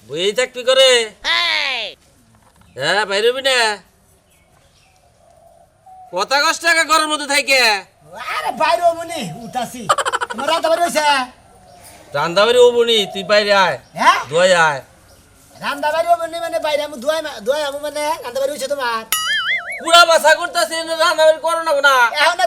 বই থাকবি করে হ্যাঁ বাইরবি না কত কষ্ট টাকা ঘরের মধ্যে থাকে আরে বাইরে মনি উঠাছি তোমার রাত বাড়ি হইছে রান্না বাড়ি ওবনি তুই বাইরে আয় হ্যাঁ ধোয়াই আয় রান্দা বাড়ি মনি মানে বাইরে আমি দুয়াই আমি মানে রান্দা বাড়ি হইছে তোমার পুরা বাসা করতেছি রান্না বাড়ি করো না না এখন না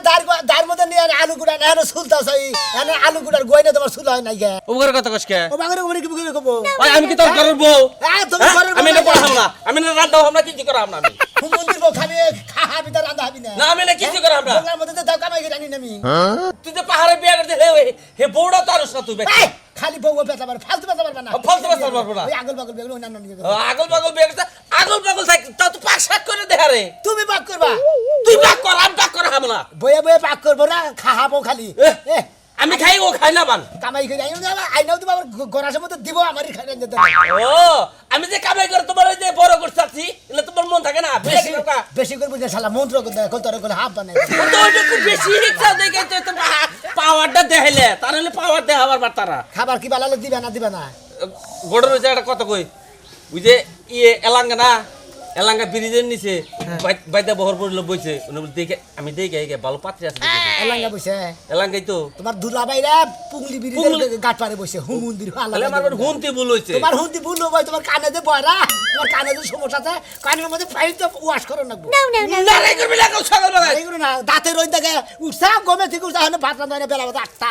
দার মধ্যে নিয়ে আলু গুড়া না সুলতাছ এখানে আলু গুড়ার গয়না তোমার সুল হয় নাই গে ওগরে কত কষ্টকে ও বাঙালি ওমনি কি কব ওই আমি কি তোর ঘরের বউ হ্যাঁ তুমি ঘরের আমি না পড়াম না আমি না রান্না আমরা কিছু করাম না আমি মন্দির বউ খাবি খাবি তার রান্দা হবি না না আমি না কিছু করাম না বাংলার মধ্যে দাও কামাই জানি না আমি তুই তো পাহাড়ে বিয়ে করতে হে বউটা তো আরস না তুই এই, খালি বউ পেটা পারে ফালতু পেটা পারবে না ফালতু পেঁচা পারবো না। ওই আগল বাগল বেগুলো অন্যান্য নিয়ে আগল পাগল বিয়ে করতে আগল পাগল থাক তা তুই পাক শাক করে দেখা রে তুমি পাক করবা তুই পাক কর আমি পাক করা হাম না বয়ে বয়ে পাক করবো না খাহাবো খালি এ আমি খাই ও খাই না বান কামাই করে আইনাও তুমি আবার গরাসের মধ্যে দিব আমারই খাই যেতে ও আমি যে কামাই করে তোমার ওই যে বড় করছি এলে তোমার মন থাকে না বেশি টাকা বেশি করে বুঝে শালা মন্ত্র কল তোর কল হাফ বানাই তো ওইটা খুব বেশি ইচ্ছা দেখে তো পাওয়ারটা দেখাইলে তাহলে পাওয়ার দেখাবার বার্তারা খাবার কি বালালে দিবা না গোড়ের হয়েছে একটা কথা কই ওই যে ইয়ে এলাঙ্গা না এলাঙ্গা ব্রিজের নিচে বাইদা বহর পড়লো বইছে দেখে আমি দেখে ভালো পাত্রী আছে এলাঙ্গা বসে এলাঙ্গাই তো তোমার দুলাবাইরা পুংলি বিড়ি গাট পারে বসে হুমুন্দির তাহলে আমার হুনতি ভুল হয়েছে তোমার হুন্তি ভুল ভাই তোমার কানে দে বয়রা তোমার কানে যে সমস্যা আছে কানের মধ্যে ফাইল তো ওয়াশ করো নাকবো লড়াই করবি না ছাগল বাগাই এইগুলো না দাঁতে রইন থাকে উঠছা গমে থেকে উঠছা হলে ভাত রান্না বেলা বাজে 8টা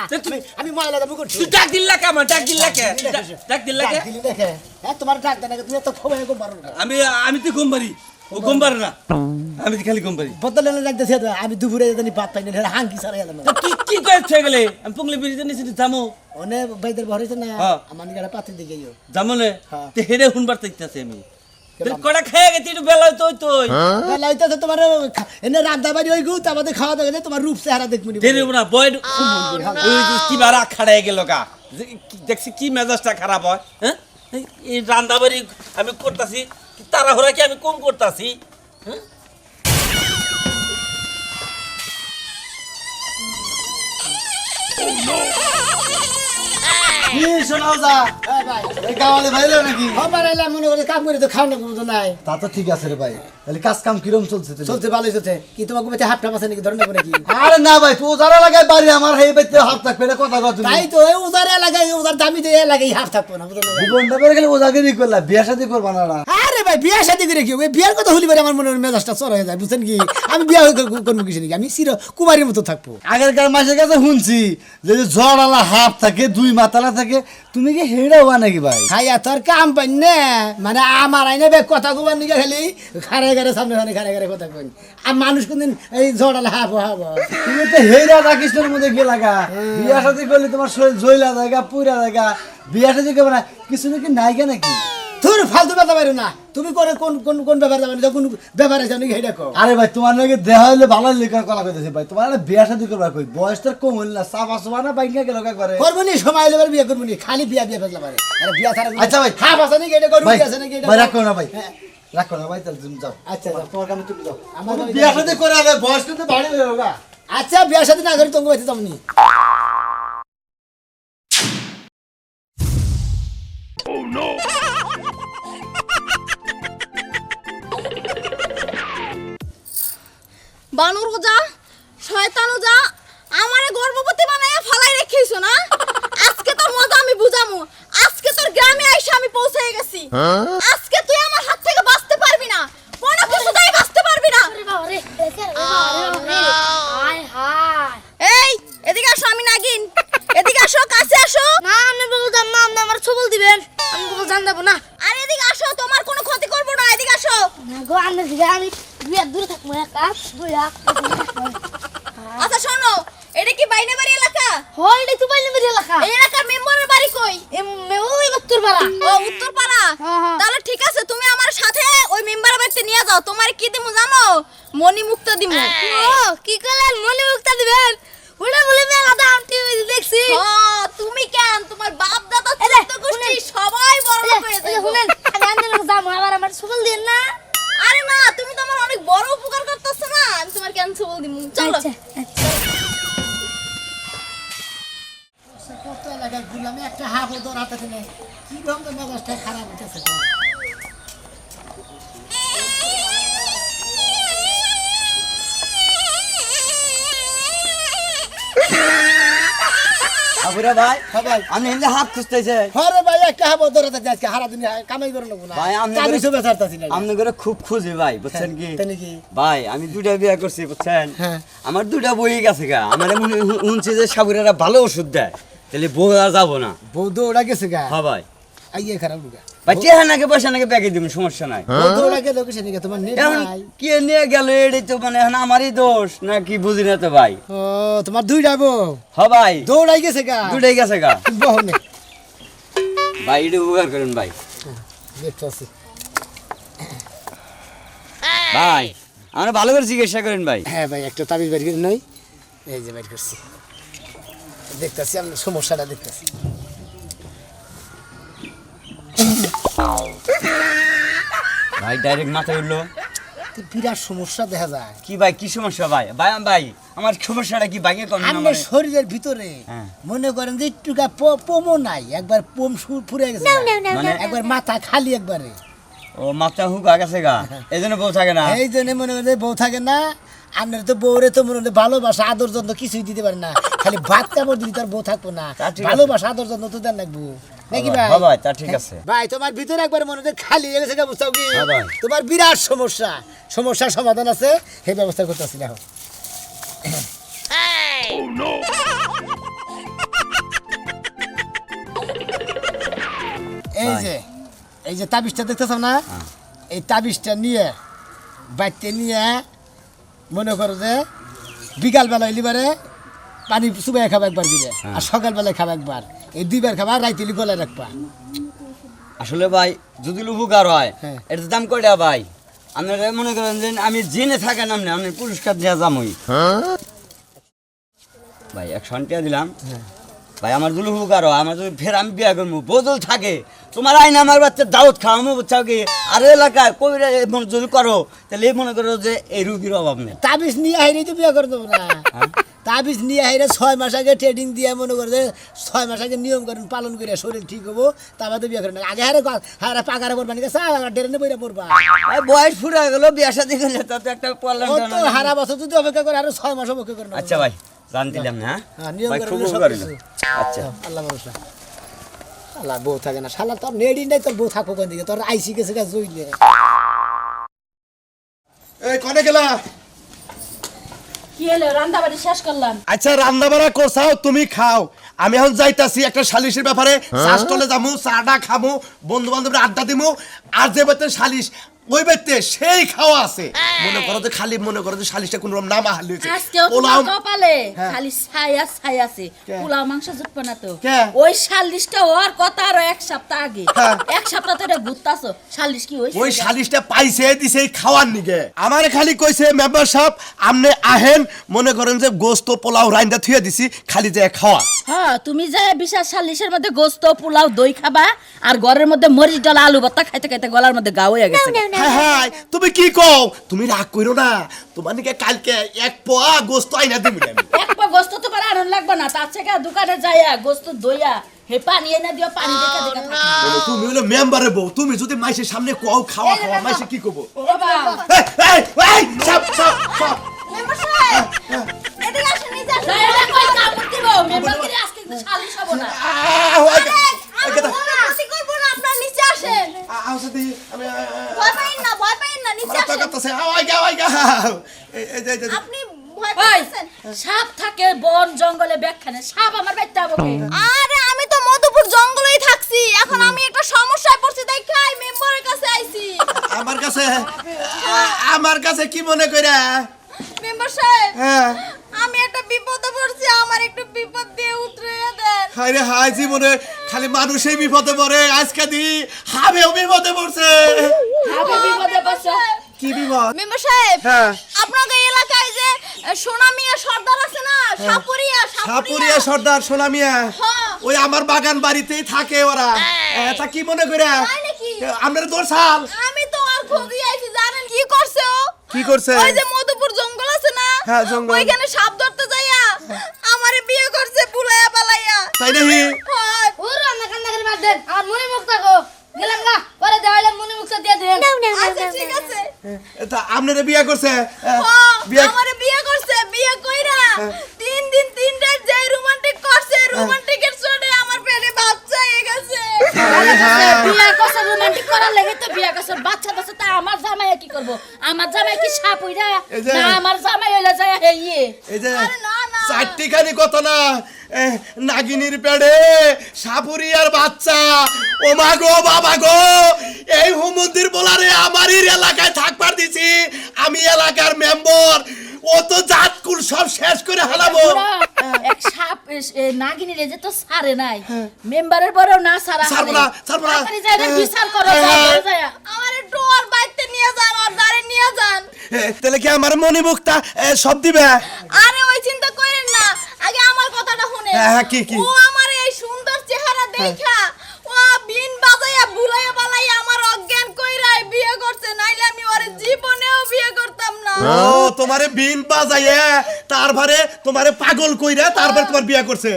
আমি ময়লা দাবি করছি তুই ডাক দিল্লা কে আমার ডাক দিল্লা কে ডাক দিল্লা কে দিলি দেখে হ্যাঁ তোমার ডাক দেন তুমি তো খবর এখন পারো না আমি তো ঘুমবারি ও ঘুমবার না আমি খালি ঘুমবারি বদলে লাগতেছে আমি দুপুরে জানি ভাত পাই না হাঙ্কি সারা গেলাম কি কইছে গেলে আমি পুংলি ব্রিজের নিচে যামু ওনে বাইদের ভরেছে না হ্যাঁ। আমার নিগাড়া পাতে দিকে যাও যামু নে হ্যাঁ। তে হেরে হুনবার চাইতাছে আমি কড়া খেয়ে গেছি একটু বেলা তুই তুই লাইতেছে তোমার এনে রান্না বাড়ি ওই গু তারপরে খাওয়া দাওয়া তোমার রূপ চেহারা দেখবো দেরি না বয় ওই কি বারা খাড়ায় গেল গা দেখছি কি মেজাজটা খারাপ হয় হ্যাঁ এই রান্না বাড়ি আমি করতাছি তাড়াহুড়া কি আমি কম করতাছি হ্যাঁ কি শোনাও যা এই গাওয়ালে ভাইলো নাকি আমার এলাম মনে করে কাম করে তো খাওয়ানো কোনো নাই তা তো ঠিক আছে রে ভাই তাহলে কাজ কাম কিরম চলছে তোর? চলতে ভালোই চলছে কি তোমাকে বেঁচে হাফটা পাশে নাকি ধরে নেবো নাকি আরে না ভাই তুই যারা লাগাই বাড়ি আমার হেই বাইতে হাত থাকবে এটা কথা কথা তুমি তাই তো এই উদার এলাকায় উদার দামি দিয়ে এলাকায় হাফ থাকবো না বুঝলো জীবনটা বের গেলে ওজাগিরি করলা বিয়া শাদী করবা না না আরে ভাই বিয়া শাদী করে কি ওই বিয়ার কথা হলি পারে আমার মনে মেজাজটা চড় হয়ে যায় বুঝছেন কি আমি বিয়া করবো কিছু নাকি আমি চির কুমারীর মতো থাকবো আগেরকার মাসের কাছে শুনছি যে জড়ালা হাফ থাকে দুই মাতালা থাকে তুমি কি হেড়া হওয়া নাকি ভাই খাইয়া তোর কাম পাই না মানে আমার আইনে বে কথা কবার নিকে খালি খারে খারে সামনে সামনে খারে খারে কথা কই আর মানুষ কোনদিন এই জড়ালে হাফ হাফ তুমি তো হেড়া রাখিসের মধ্যে গেলাগা বিয়া শাদী করলে তোমার শরীর জইলা জায়গা পুরা জায়গা বিয়া শাদী করবে না কিছু নাকি নাইকা নাকি তোর ফালতু ব্যথা পারো না তুমি করে কোন কোন কোন ব্যাপার যাবে না কোন ব্যাপার আছে নাকি হেডা কো আরে ভাই তোমার নাকি দেহা হইলে ভালো লিখার কলা কইতেছে ভাই তোমার না বিয়া শাদী করবা কই বয়স তো কম হইল না সাফা সুবা না বাইঙ্গা গেল কা করে করবো নি সময় এলে বিয়ে করবো নি খালি বিয়া বিয়া ফেসলা পারে আরে বিয়া ছাড়া আচ্ছা ভাই। হাফ আছে নাকি এটা করবো ভাই আছে নাকি এটা ভাই রাখো না ভাই হ্যাঁ। রাখো না ভাই তাহলে তুমি যাও আচ্ছা যাও। তোমার কামে তুমি যাও আমার ওই- বিয়া শাদী করে আগে বয়স কিন্তু বাড়ি হইল গা আচ্ছা বিয়ার সাথে না করি তোমাকে বাড়িতে যাবো নি বানর যা শয়তানও যা আমারে গর্ভবতী বানায়া ফালাই রেখেছো না আজকে তোর মজা আমি বুঝামু আজকে তোর গ্রামে আইসা আমি পৌঁছে গেছি আজকে তুই আমার হাত থেকে বাঁচতে পারবি না কোনো কিছুতেই বাঁচতে পারবি না এই এদিকে আসো আমি নাগিন এদিকে আসো কাছে আসো না আমি বলতাম না আপনি আমার ছবল দিবেন আমি বল জান দেব না আর এদিকে আসো তোমার কোনো ক্ষতি করব না এদিকে আসো না গো আন্দাজ দিকে আমি দুই হাত দূরে থাকবো এক হাত দুই হাত আচ্ছা শোনো এটা কি বাইনে বাড়ি এলাকা হলডে তো বাইলে মেরে এলাকা এই এলাকার মেম্বারের বাড়ি কই ওই উত্তর পাড়া ও উত্তরপাড়া হ্যাঁ। তাহলে ঠিক আছে তুমি আমার সাথে ওই মেম্বারের বাড়িতে নিয়ে যাও তোমার কি দিমু জানো মণিমুক্ত দিমু ও কি করলেন মনে মুক্তা দিবেন ওটা বলে মেলা দাম টিভি দেখছি তুমি কেন তোমার বাপ দাদা এলে, চোদ্দ গোষ্ঠী সবাই বড় লোক হয়ে যাবে শুনেন আমি আন্দাজ যাবো আবার আমার ছবল দিন না আরে না তুমি তো আমার অনেক বড় উপকার করতেছো না আমি তোমার কেন ছবল দিমু চলো আচ্ছা, আচ্ছা। কত এলাকায় ঘুরলাম একটা হাফও ধরাতে নেই কি রকম মেজাজটা খারাপ হইতেছে আবুরা ভাই হ্যাঁ ভাই আমি এমনি হাত খুঁজতেছে হরে ভাই একটা হাফও ধরাতে আজকে হারা দিন কামাই করে নেবো না ভাই, আমি চাবি শুভে ছাড়তাছি না আপনি করে খুব খুঁজি ভাই বুঝছেন কি তাই নাকি? ভাই আমি দুইটা বিয়ে করছি বুঝছেন হ্যাঁ। আমার দুইটা বই গেছে গা আমার শুনছি যে সাবুরেরা ভালো ওষুধ দেয় তাহলে বউ আর যাবো না বউ দৌড়া গেছে গা হ্যাঁ ভাই আইয়ে খারাপ লুগা ভাই টেহা নাকি পয়সা নাকি প্যাকেজ দিব সমস্যা নাই বউ দৌড়া গেল কিসে নিকে তোমার নেট এখন নাই কে নিয়ে গেল এটাই তো মানে এখন আমারই দোষ না কি বুঝি না তো ভাই ও তোমার দুই যাবো হ্যাঁ ভাই দৌড়াই গেছে গা দুটাই গেছে গা বহনে ভাই এটা উপকার করেন ভাই দেখতেছি ভাই আমরা ভালো করে চিকিৎসা করেন ভাই হ্যাঁ ভাই একটা তাবিজ বের করে নই এই যে বের করছি দেখতেছি আমি সমস্যাটা দেখতেছি ভাই ডাইরেক্ট মাথায় উঠলো তো বিরাট সমস্যা দেখা যায় কি ভাই কি সমস্যা ভাই ভাই ভাই আমার সমস্যাটা কি ভাইকে কম আপনার শরীরের ভিতরে হ্যাঁ। মনে করেন যে একটুকা পোমও নাই একবার পোম ফুরে গেছে মানে একবার মাথা খালি একবারে ও মাথা হুকা গেছে গা এই জন্য বউ থাকে না এই জন্য মনে করেন যে বউ থাকে না আপনার তো বউরে তো মনে হয় ভালোবাসা আদর যত্ন কিছুই দিতে পারে না খালি ভাত কাপড় দিলে তার বউ থাকবো না তা ঠিক আছে। ভালোবাসা আদর যত্ন তো দেন লাগবো নাকি ভাই হ্যাঁ ভাই তা ঠিক আছে ভাই তোমার ভিতরে একবার মনে হয় খালি হয়ে গেছে বুঝছো কি হ্যাঁ ভাই। তোমার বিরাট সমস্যা সমস্যার সমাধান আছে সেই ব্যবস্থা করতেছি দেখো এই যে তাবিজটা দেখতেছ না এই তাবিজটা নিয়ে বাইতে নিয়ে মনে করো যে বিকালবেলা এলিবারে পানি সুবাই খাবা একবার দিলে আর সকালবেলায় খাবা একবার এই দুইবার খাবা রাইতে গলায় রাখবা আসলে ভাই যদি উপকার হয় হ্যাঁ। এটার দাম কয়টা ভাই আপনারা মনে করেন যে আমি জেনে থাকেন আপনি আপনি পুরস্কার দেওয়া যামই ভাই 100 টাকা দিলাম ভাই আমার যদি উপকার হয় আমার যদি ফের আমি বিয়া করবো বদল থাকে তোমার আইন আমার বাচ্চা দাওয়াত খাওয়ামো বুঝছাও কি আর এলাকায় কবিরা যদি করো তাহলে এই মনে করো যে এই রুগীর অভাব নেই তাবিজ নিয়ে হাইরে তো বিয়ে করে দেবো না তাবিজ নিয়ে হাইরে 6 মাস আগে ট্রেডিং দিয়ে মনে করে যে 6 মাস আগে নিয়ম করেন পালন করে শরীর ঠিক হবো তারপরে বিয়ে করে না আগে হারে পাকারে পড়বা নাকি ডেরেনে বইরা পড়বা ভাই বয়স ফুরা গেল বিয়া শাদী করলে তাতে একটা প্রবলেম ও তো হারা বছর যদি অপেক্ষা করে আরো 6 মাস অপেক্ষা করে নেবো। আচ্ছা ভাই জান দিলাম না হ্যাঁ, নিয়ম ভাই করে খুব নিলে সব উপকার কিছু। হইলো। আচ্ছা আল্লাহ ভরসা আল্লাহ বউ থাকে না শালা তোর নেডি নাই তোর বউ থাকো কোন দিকে তোর আইসি গেছে গা জইলে এই কনে গেলা কি হলো রান্না বাড়ি শেষ করলাম আচ্ছা রান্না বাড়া করছাও তুমি খাও আমি এখন যাইতাছি একটা সালিশের ব্যাপারে শাসটলে যামু চাটা খামু বন্ধু বান্ধবরা আড্ডা দিমু আর যে বেতে সালিশ ওই বেতে সেই খাওয়া আছে মনে করো যে খালি মনে করো যে সালিশটা কোন রকম নাম আহলি হয়েছে আজকেও তোমার কপালে হ্যাঁ। খালি ছায়া ছায়া আছে কে? পোলাও মাংস জুটবে না তো কে? ওই শালিশটা ওর কথা আরো 1 সপ্তাহ আগে হ্যাঁ। 1 সপ্তাহ ধরে ঘুরতাছো শালিশ কি ওই সালিশটা পাইছে দিছে এই খাওয়ার নিগে আমারে খালি কইছে মেম্বার সাহেব আমনে আহেন মনে করেন যে গোস্ত পোলাও রাইন্দা থুয়ে দিছি খালি যে খাওয়া হ্যাঁ তুমি যে বিশাল শালিশের মধ্যে গোস্ত পোলাও দই খাবা আর ঘরের মধ্যে মরিচ ডাল আলু ভর্তা খাইতে খাইতে গলার মধ্যে গা হয়ে গেছে হ্যাঁ হ্যাঁ তুমি কি কও তুমি রাগ কইরো না তোমার নিকে কালকে এক পোয়া গোস্ত আইনা দিমু আমি এক পা গোস্ত তোমার আনন্দ লাগবে না তার থেকে দোকানে যাইয়া গোস্ত দইয়া হে পানি এনে দিও পানি দেখা দেখা থাকবে। বলো, তুমি হলো মেম্বারের বউ তুমি যদি মাইসের সামনে কও খাওয়া খাওয়া মাইসে কি কব ও বাবা এই এই সাপ সাপ সাপ মেম্বার সাহেব এদিকে আসেন নিচে আসেন যাইয়া কই কাপড় দিব মেম্বারগিরি আজকে কিন্তু শালিশ হবো না আমি বলছি করব না আপনারা নিচে আসেন ভয় পাইন না নিচে আসেন আপনি ভয় ওই পাচ্ছেন সাপ থাকে বন জঙ্গলে ব্যাখ্যানে সাপ আমার বাইতে হবে কি? আরে আমি তো মধুপুর জঙ্গলেই থাকছি এখন আমি একটা সমস্যায় পড়ছি তাই খাই মেম্বারের কাছে আইছি আমার কাছে কি মনে কইরা মেম্বার সাহেব হ্যাঁ আমি একটা বিপদে পড়ছি আমার একটু বিপদ দিয়ে উতরে দেন হায় রে হায় জীবনে খালি মানুষই বিপদে পড়ে আজকে দি হাবেও বিপদে পড়ছে হবে বিপদে বসো কি বিপদ মেম্বার সাহেব হ্যাঁ। আপনাদের এলাকায় যে সোনামিয়া সর্দার আছে না সাপুরিয়া সাপুরিয়া সর্দার সোনামিয়া হ্যাঁ। ওই আমার বাগান বাড়িতেই থাকে ওরা তা কি মনে কইরা তাই নাকি? আপনার তোর সাল আমি তো আর খোঁজই আইছি জানেন কি করছে ও কি করছে ওই যে মধুপুর জঙ্গল আছে না হ্যাঁ, জঙ্গল। ওইখানে সাপ ধরতে যাইয়া আমারে বিয়ে করছে বুলাইয়া পালাইয়া তাই নাকি হয় ওর রান্না কান্না করে বাদ দেন আমার মনে মুখ থাকো গেলাম গা পরে দেওয়ালে মনে মুখটা দিয়ে দেন আচ্ছা ঠিক আছে তা আপনারা বিয়া করছে বিয়া আমারে বিয়ে করছে বিয়ে কইরা 3 দিন 3 রাত যে রোমান্টিক করছে রোমান্টিকের চোটে আমার পেটে বাচ্চা হয়ে গেছে বিয়া করছে রোমান্টিক করার লাগে তো বিয়া করছে বাচ্চা বাচ্চা তা আমার জামাই কি করব আমার জামাই কি সাপ হইরা এই যে- না আমার জামাই হইলা যায় হে ইয়ে এই যে আরে না না চারটিখানি কথা না নাগিনীর পেড়ে সাপুরিয়ার বাচ্চা ও মা গো বাবা গো এই হুমন্দির বলারে আমারই এলাকায় থাকবার দিছি আমি এলাকার মেম্বার ও তো জাতকুল সব শেষ করে হালাবো এক সাপ নাগিনী রে যে তো সারে নাই মেম্বারের বড়ও না সারা ছাড়বো না, ছাড়বো না। তাড়াতাড়ি যাই রে, বিচার করো হ্যাঁ। যাই আমারে ডোর বাইতে নিয়ে যান ওর দাঁড়ে নিয়ে যান তাহলে কি আমার মণিমুক্তা সব দিবে আরে ওই চিন্তা করেন না আগে আমার কথাটা শুনেন হ্যাঁ, কি? ও আমার এই সুন্দর চেহারা দেখা ও বিন বাজাইয়া বুলাইয়া বালাইয়া আমার অজ্ঞান কইরাই বিয়ে করছে নাইলে আমি ওরে জীবনেও বিয়ে করতাম না ও তোমারে বিন বাজাইয়ে তারপরে তোমারে পাগল কইরা তারপরে তোমার বিয়া করছে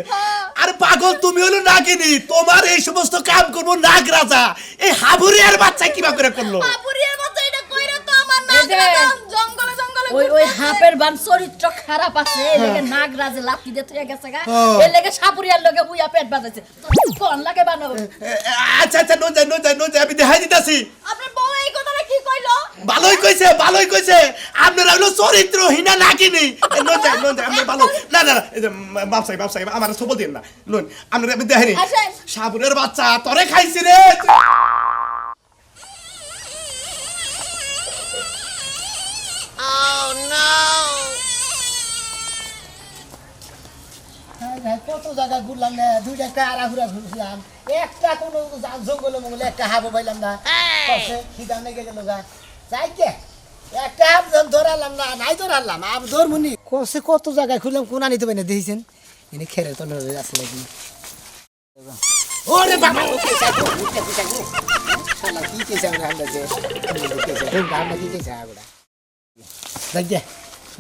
আর পাগল তুমি হলো নাগিনী তোমার এই সমস্ত কাম করবো নাগ রাজা এই হাবুরিয়ার বাচ্চা কিবা করে করলো বাপুরিয়ার বাচ্চা এটা কইরা তো আমার এই যে- নাক জঙ্গলে জঙ্গলে ওই ওই হাপের বান চরিত্র খারাপ আছে এই লেগে নাগরাজে লাথি দিয়ে থইয়া গেছে গা এই লেগে সাপুরিয়ার লগে হুইয়া পেট বাজাইছে কোন লাগে বানো আচ্ছা আচ্ছা নো যাই আমি দেখাই দিতাছি আপনার বউ এই কথাটা কি কইলো ভালোই কইছে আপনারা হলো চরিত্রহীনা নাগিনী নো যাই আপনি ভালো না এই যে বাপসাই আমার সব দিন না নুন আপনারা আমি দেখাইনি আচ্ছা। সাবুরের বাচ্চা তোরে খাইছি রে কত জায়গা ঘুরলাম না দুইটা একটা আড়াহুড়া ঘুরছিলাম একটা কোনো জঙ্গলে মঙ্গলে একটা হাবো পাইলাম না খিদাম লেগে গেল গা যাই কে একটা হাব ধরালাম না নাই ধরালাম আব ধরমুনি কষে কত জায়গায় খুললাম কোনা নিতে পারি না দেখেছেন এনে খেরে তো আছে নাকি ওরে বাবা ও কে চাই শালা কি কে চাই আমরা যে আমরা কি কে চাই আমরা যাই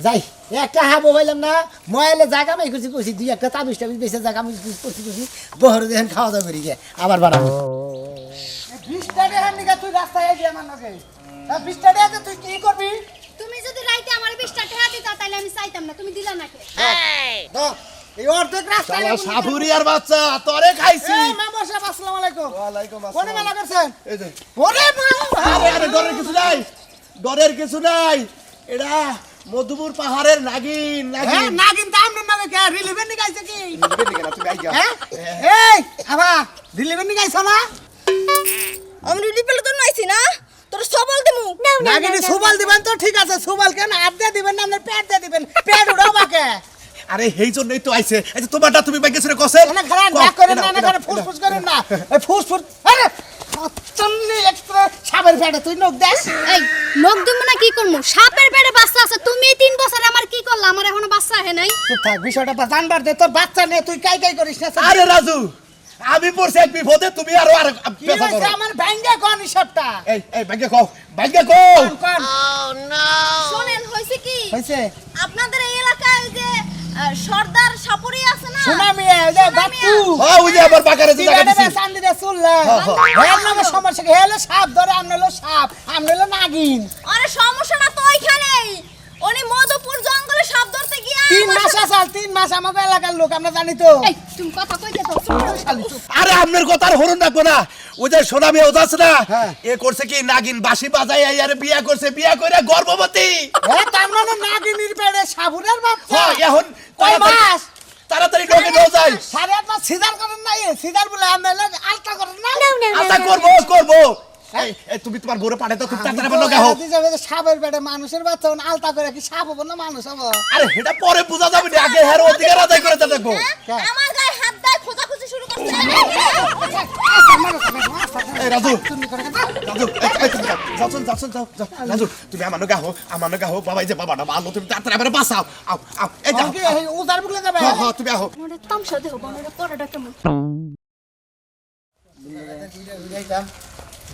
যাই একটা হাবো পাইলাম না ময়ালে জায়গা মাই করছি করছি দুই একটা তাবিজ টাবিজ বেশি জায়গা আমি করছি করছি বহরে দেখেন খাওয়া দাওয়া করি গে আবার বাড়াবো 20টা টাকা নিকা তুই রাস্তায় আইবি আমার নাকি 20টা টাকা তুই কি করবি তুমি যদি রাইতে আমার 20টা টাকা দিতা তাহলে আমি চাইতাম না তুমি দিলা নাকি দাও এই অর্ধেক রাস্তায় শালা সাবুরিয়ার বাচ্চা তোরে খাইছি এই মেম্বার সাহেব আসসালামু আলাইকুম ওয়ালাইকুম কোনে মেলা করছেন এই যে ওরে আরে ডরের কিছু নাই এটা মধুপুর পাহাড়ের নাগিন হ্যাঁ নাগিন তো আমরা নামে কে রিলিভেন্ট নিকাইছে কি তুমি আইগা হ্যাঁ এই আবা রিলিভেন্ট নিকাইছ না আমি রিলিপেল তো নাইছি না তোর সবল দিমু নাগিনি সুবাল দিবেন তো ঠিক আছে সুবাল কেন হাত দিয়ে দিবেন না আপনার পেট দিয়ে দিবেন পেট উড়াও বাকে আরে এই জন্যই তো আইছে এই যে তোমারটা তুমি বাইকেছ রে কসে না খারাপ না করেন না করে ফুসফুস করেন না এই ফুসফুস আরে চন্নি এক্সট্রা সাবের পেটে তুই নক দেশ এই নখ দিমু না কি করমু সাপের পেটে বাচ্চা আছে তুমি 3 বছর আমার কি করলা আমার এখনো বাচ্চা আহে নাই চুপ থাক বিষয়টা জানবার দে তোর বাচ্চা নে তুই কাই কাই করিস না আরে রাজু আমি পড়ছি এক বিপদে তুমি আরো আর কি পেছা হইছে করো আমার ভাঙ্গা কোন হিসাবটা এই বাইকে কও কোন শুনেন হইছে কি হইছে আপনাদের এই এলাকায় ওই যে সর্দার সাপুরি আছে না সুনামি ওই যে বাপু হ্যাঁ ওই যে আবার বাকারে যে জায়গা দিছি চান্দি দে চুললে হের নামে সমস্যা কি হেলে সাপ ধরে আমনেলো সাপ আমনেলো নাগিন আরে সমস্যাটা তো ওইখানেই উনি মধুপুর জঙ্গলে সাপ ধরতে গিয়া 3 মাস আসাল 3 মাস আমাকে এলাকার লোক আমরা জানি তো এই তুমি কথা কইতে তো শালি চুপ আরে আপনার কথা আর হরণ রাখবো না ওই যে সোনামি ওদাস না হ্যাঁ। এ করছে কি নাগিন বাঁশি বাজাই আর বিয়া করছে বিয়া করে গর্ভবতী এ তার মানে নাগিনীর পেটে সাবুরের বাচ্চা হ্যাঁ এখন কয় মাস তাড়াতাড়ি লোকে নিয়ে যাই 8.5 সিজার করেন না সিজার বলে আমনেলো আলটা করেন না আচ্ছা করবো এই তুমি তোমার বড় পাড়ে তো খুব তাড়াতাড়ি আমার লগে হও সাপের পেটে মানুষের বাচ্চা আলতা করে কি সাপ হবো না মানুষ হবো আরে এটা পরে বুঝা যাবে না আগে হের অধিকার আদায় করে দেখবো আমার গায়ে হাত দেয় খোঁজাখুঁজি শুরু করছে এই রাজু এই তুমি যাও রাজু তুমি আমার লগে হও বাবা এই যে বাবাটা ভালো তুমি তাড়াতাড়ি আমার বাঁচাও আও এই যাও উদার বুকলে যাবে হ্যাঁ তুমি আও মোরে তামসা দেহ বনের পড়াটা কেমন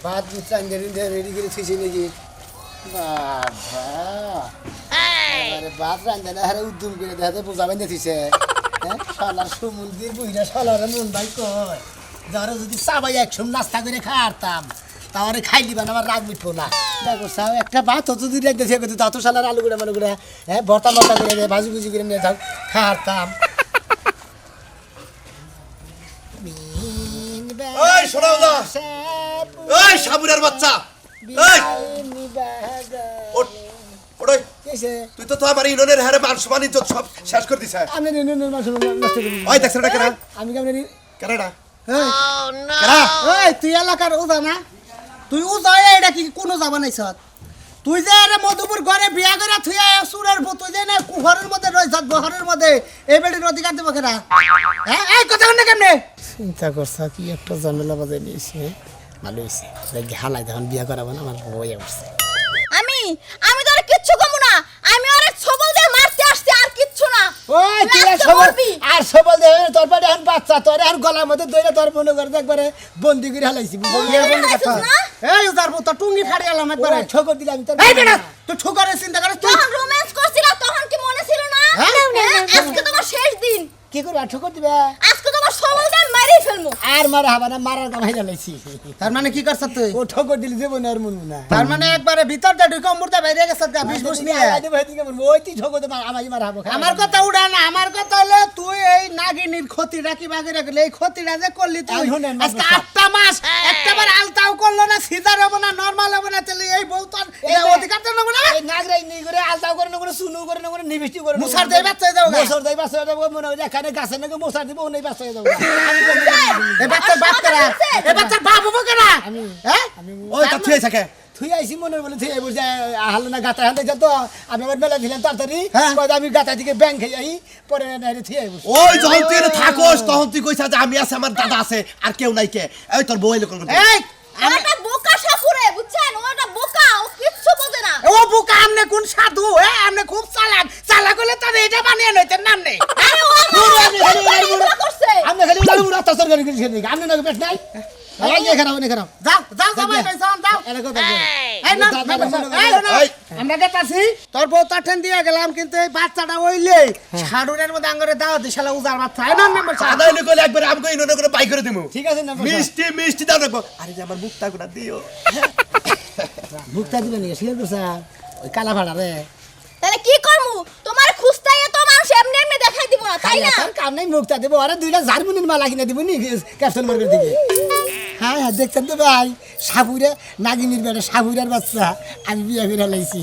বাদ বুঝলাম রেডি করে থুইছি নাকি বাবা আরে বাদ রান্ধে না আরে উদ্যম করে দেখাতে বোঝাবেন না থুইছে শালার সমুদ্রের বুইরা শালার মন ভাই কয় যারা যদি চাবাই একসম নাস্তা করে খাওয়ারতাম তাহলে খাইলি বান আমার রাগ মিটবো না দেখো সাও একটা ভাত হতো যদি রাখতে সে করতে তত শালার আলু গুঁড়া মনে করে হ্যাঁ ভর্তা মর্তা করে দে ভাজি ভুজি করে নিয়ে যাও খাওয়ারতাম ওই শোনাও না ওই সাবুরের বাচ্চা এই ওঠ ওই তুই তো আমার ইউনিয়নের হারে মান সম্মান ইজ্জত সব শেষ করে দিছ আমি নষ্ট করি ওই দেখছ না কেন আমি কেমন কেনটা ওই তুই এলাকার উদা না তুই উদা এটা কি কোনো যাবা নাই সৎ তুই যে রে মধুপুর ঘরে বিয়া করে তুই সুরের তুই যে না ঘরের মধ্যে রয়েছ ঘরের মধ্যে এই বেটির অধিকার দেবো কেনা হ্যাঁ এই কথা কেন কেমনে চিন্তা করছা কি একটা ঝামেলা বাজাই নিয়েছে ভালো হয়েছে দেখি হালাই তখন বিয়া করাবো না আমার বইয়া উঠছে আমি তো আর কিচ্ছু কমু না আমি আর ছবল দিয়ে মারতে আসছি আর কিচ্ছু না ওই তুই আর লাস্টে সবল বলবি। আর সবল দে তোর বাড়ি এখন বাচ্চা তোর আর গলার মধ্যে দইরা তোর মনে করে একবারে বন্দি করে হালাইছি বন্দি করে হালাইছিস না? এই উদার তো টুঙ্গি ফাড়ি গেলাম একবারে ঠোকর দিলাম তোর এই বেটা তুই ঠোকরের চিন্তা করে তুই যখন রোম্যান্স করছিল তখন কি মনে ছিল না হ্যাঁ? আজকে তোমার শেষ দিন কি করবা ঠোকর দিবা আজকে তোমার ছবল দিয়ে মারি ফেলমু আর মারা হবে না মারার কাম হয়ে লাইছি তার মানে কি করছ তুই ও ঠোকর দিলি দেব না আর মনু না তার মানে একবারে ভিতর দিয়ে ঢুকে মুর্দা বাইরে গেছ গা বিষ বুষ নিয়ে ওই তুই ঠোকর দে আমাই মারা হবো আমার কথা উড়া না আমার কথা হলো তুই এই নাগিনীর ক্ষতিটা কি বাগে রাখলি এই ক্ষতিটা যে করলি তুই আর শুনেন, আজকে 8টা মাস একটাবার আলতাও করলো না সিজার হবো না নরমাল হবো না তাহলে এই বউ তোর অধিকার তো নেবো না এই নাগরাই নি করে আলতাও করে না করে সুনু করে না করে নিবিষ্টি করে মুসার দেই বাচ্চা হয়ে যাবো গা। মুসার দেই বাচ্চা হয়ে যাবো মনে হয় এখানে গাছে নাকি মুসার দিব ওই বাচ্চা হয়ে যাবো এই বাচ্চার বাপ কেনা এই বাচ্চার বাপ হবো কেনা হ্যাঁ ওই তা থুই থাকে তুই আইসি মনে বলে তুই বলছে হাল না গাতা হাতে যত আমি আবার বেলা দিলাম তাড়াতাড়ি হ্যাঁ। কয় আমি গাতা থেকে ব্যাংক খেয়ে যাই পরে তুই আইবো ওই যখন তুই এনে থাকোস তখন তুই কইছা যে আমি আছে আমার দাদা আছে আর কেউ নাই কে এই তোর বউ এলো কোন এই ওটা বোকা সাপুরে বুঝছেন ওটা বোকা ও কিচ্ছু বোঝে না ও বুকা আমনে কোন সাধু হ্যাঁ আমনে খুব চালাক চালাক হলে তার এটা বানিয়ে নইতে নাম নেই আরে ও আমার করছে আমি খালি উড়াল উড়া তসর করে গেছি আমি না পেট নাই এই যে খারাপ নে খারাপ যাও যাও যাও পেছন যাও এটা কথা এই না এই আমরা গেতাছি তোর বউ তাঠেন দিয়ে গেলাম কিন্তু এই বাচ্চাটা ওইলে ছাড়ুনের মধ্যে আঙ্গরে দাও দিশালা উজার বাচ্চা এই না নাম্বার সাদা এনে কইলে একবার আমাকে ইউনিয়নে করে বাই করে দিমু ঠিক আছে না মিষ্টি মিষ্টি দাও রাখবো আরে যে আমার মুখটা গুড়া দিও মুখটা দিবে নি শিয়ার করছা ওই কালা ভাড়া রে তাহলে কি করমু তোমার খুস্তাই তো মানুষ এমনি এমনি দেখাই দিব না তাই না তোর কাম নাই মুখটা দেবো আরে দুইটা জার্মানির মালা কিনে দিব নি ক্যাপসুল মার্কেট থেকে হ্যাঁ হ্যাঁ দেখছেন তো ভাই সাবুরে নাগিনীর বেড়ে সাবুরের বাচ্চা আমি বিয়ে করে লাইছি